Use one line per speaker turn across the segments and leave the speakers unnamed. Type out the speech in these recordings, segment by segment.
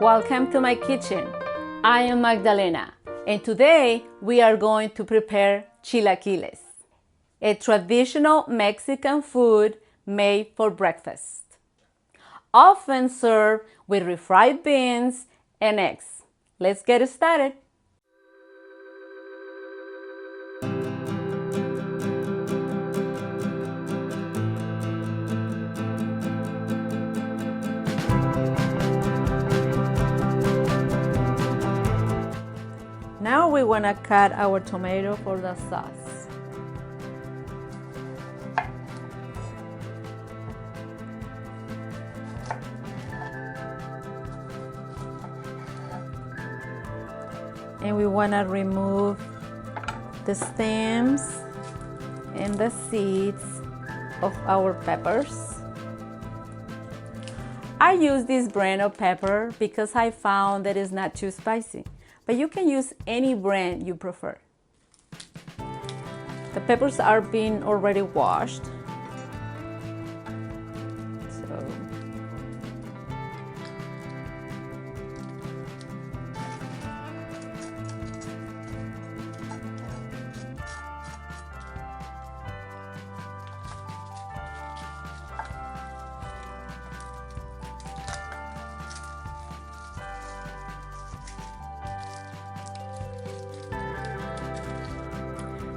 Welcome to my kitchen. I am Magdalena, and today we are going to prepare chilaquiles, a traditional Mexican food made for breakfast, often served with refried beans and eggs. Let's get started. Now we want to cut our tomato for the sauce. And we want to remove the stems and the seeds of our peppers. I use this brand of pepper because I found that it's not too spicy. But you can use any brand you prefer. The peppers are being already washed.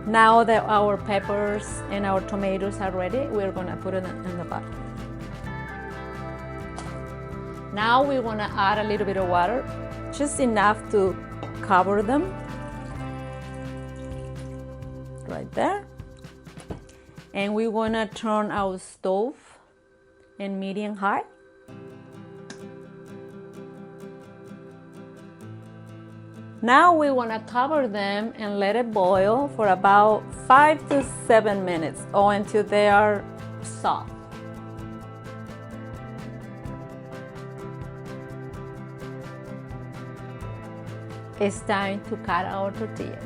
Now that our peppers and our tomatoes are ready, we're going to put it in the pot. Now we want to add a little bit of water, just enough to cover them. Right there. And we want to turn our stove in medium high. Now we want to cover them and let it boil for about 5 to 7 minutes or until they are soft. It's time to cut our tortillas.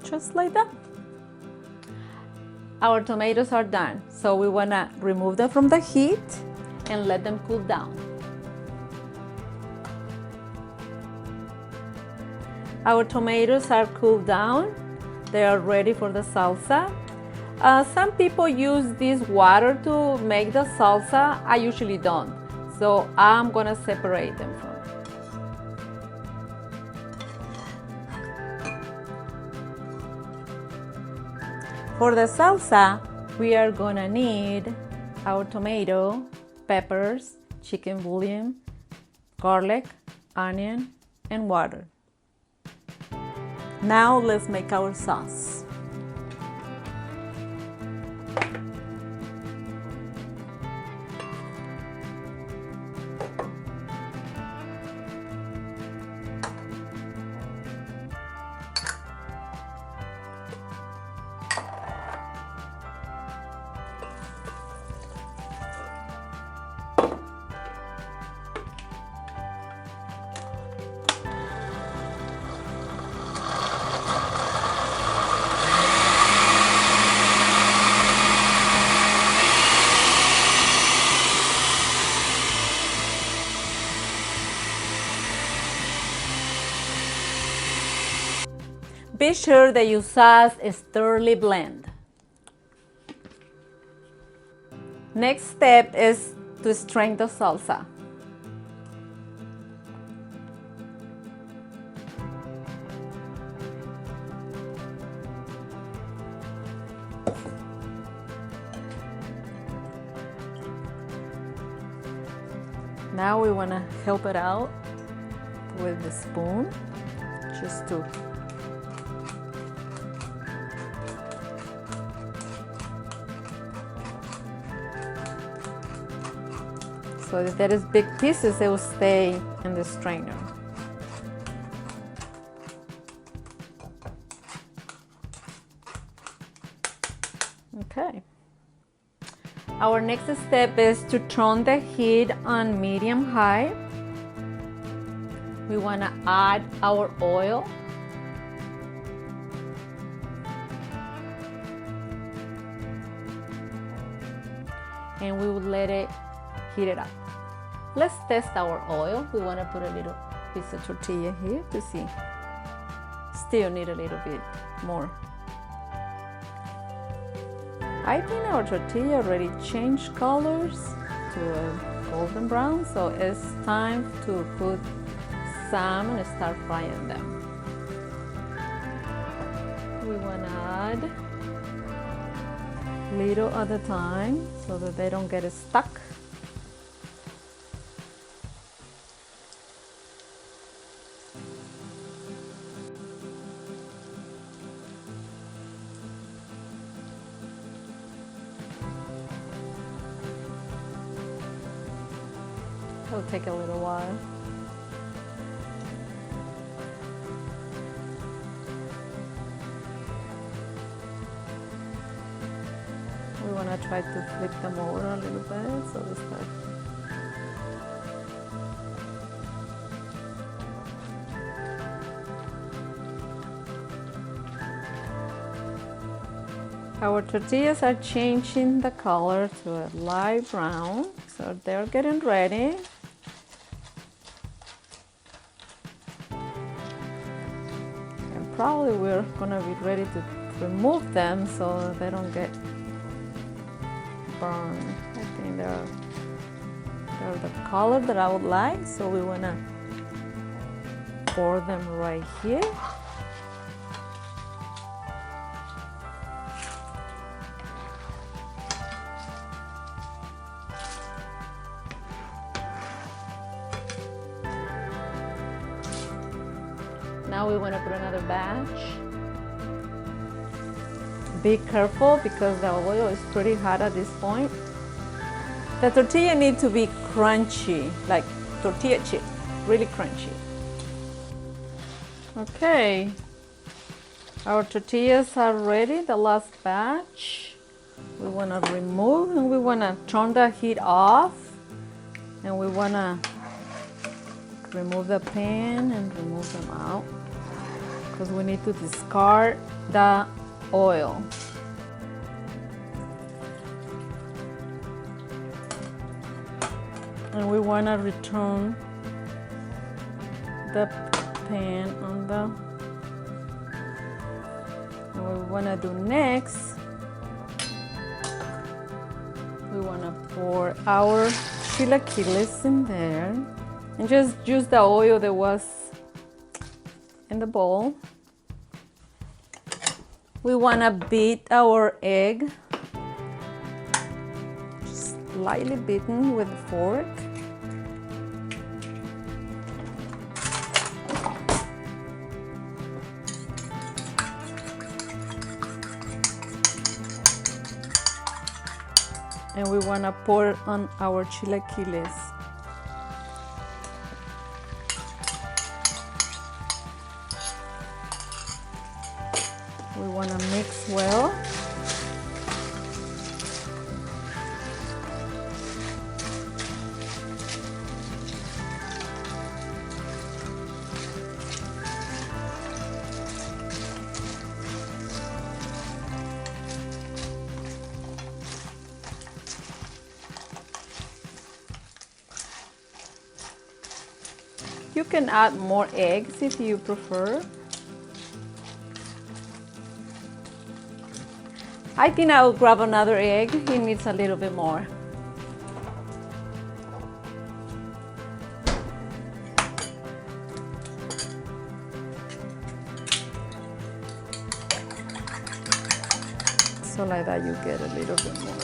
Just like that. Our tomatoes are done, so we want to remove them from the heat and let them cool down. Our tomatoes are cooled down. They are ready for the salsa. Some people use this water to make the salsa. I usually don't, so I'm gonna separate them from it. For the salsa, we are gonna need our tomato, peppers, chicken bouillon, garlic, onion, and water. Now let's make our sauce. Be sure that your sauce is thoroughly blended. Next step is to strain the salsa. Now we want to help it out with the spoon, just to so if there is big pieces, they will stay in the strainer. Okay. Our next step is to turn the heat on medium-high. We want to add our oil. And we will let it heat it up. Let's test our oil. We want to put a little piece of tortilla here to see. Still need a little bit more. I think our tortilla already changed colors to a golden brown, so it's time to put some and start frying them. We want to add little at a time so that they don't get stuck. It'll take a little while. We want to try to flip them over a little bit so they start. Our tortillas are changing the color to a light brown, so they're getting ready. And probably we're gonna be ready to remove them so they don't get burned. I think they're the color that I would like, so we wanna pour them right here. Now we want to put another batch. Be careful because the oil is pretty hot at this point. The tortilla needs to be crunchy, like tortilla chip, really crunchy. Okay, our tortillas are ready, the last batch. We want to remove and we want to turn the heat off, and we want to remove the pan and remove them out because we need to discard the oil. And we want to return the pan on the, and what we want to do next, we want to pour our chilaquiles in there and just use the oil that was in the bowl. We want to beat our egg, slightly beaten with a fork. And we want to pour on our chilaquiles. We want to mix well. You can add more eggs if you prefer. I think I'll grab another egg. It needs a little bit more. So like that you get a little bit more.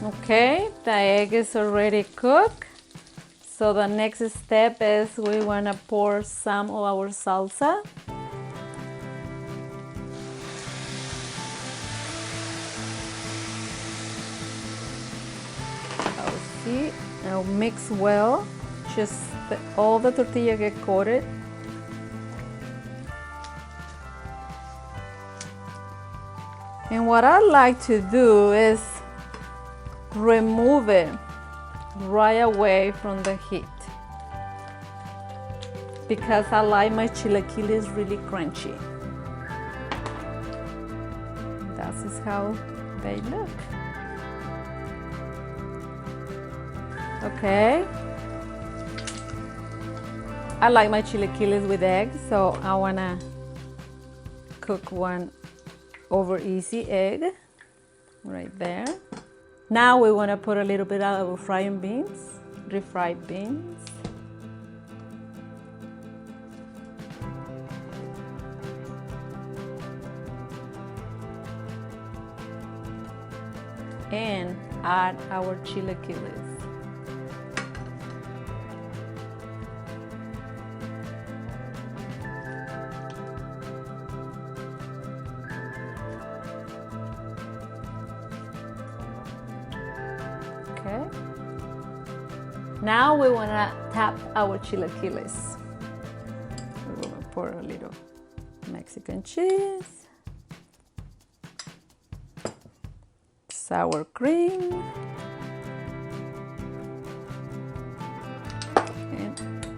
Okay, the egg is already cooked. So the next step is we want to pour some of our salsa. See, now mix well. Just all the tortilla get coated. And what I like to do is remove it right away from the heat because I like my chilaquiles really crunchy. That is how they look. Okay. I like my chilaquiles with eggs, so I wanna cook one over easy egg right there. Now we want to put a little bit of our frying beans, refried beans. And add our chilaquiles. Okay. Now we want to tap our chilaquiles. We're going to pour a little Mexican cheese, sour cream, and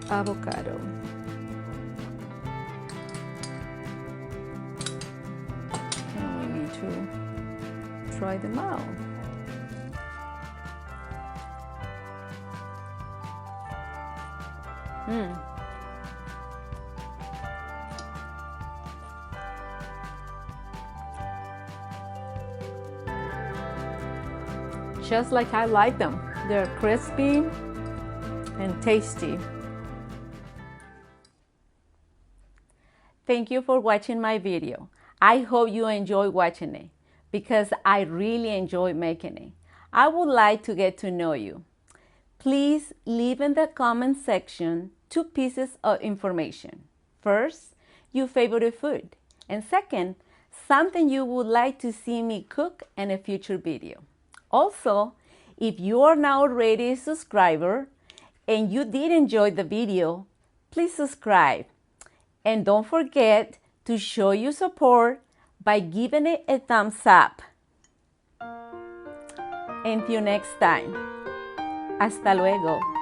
avocado. And we need to try them out. Just like I like them. They're crispy and tasty. Thank you for watching my video. I hope you enjoy watching it because I really enjoy making it. I would like to get to know you. Please leave in the comment section 2 pieces of information. First, your favorite food. And second, something you would like to see me cook in a future video. Also, if you are now already a subscriber and you did enjoy the video, please subscribe. And don't forget to show your support by giving it a thumbs up. Until next time, hasta luego.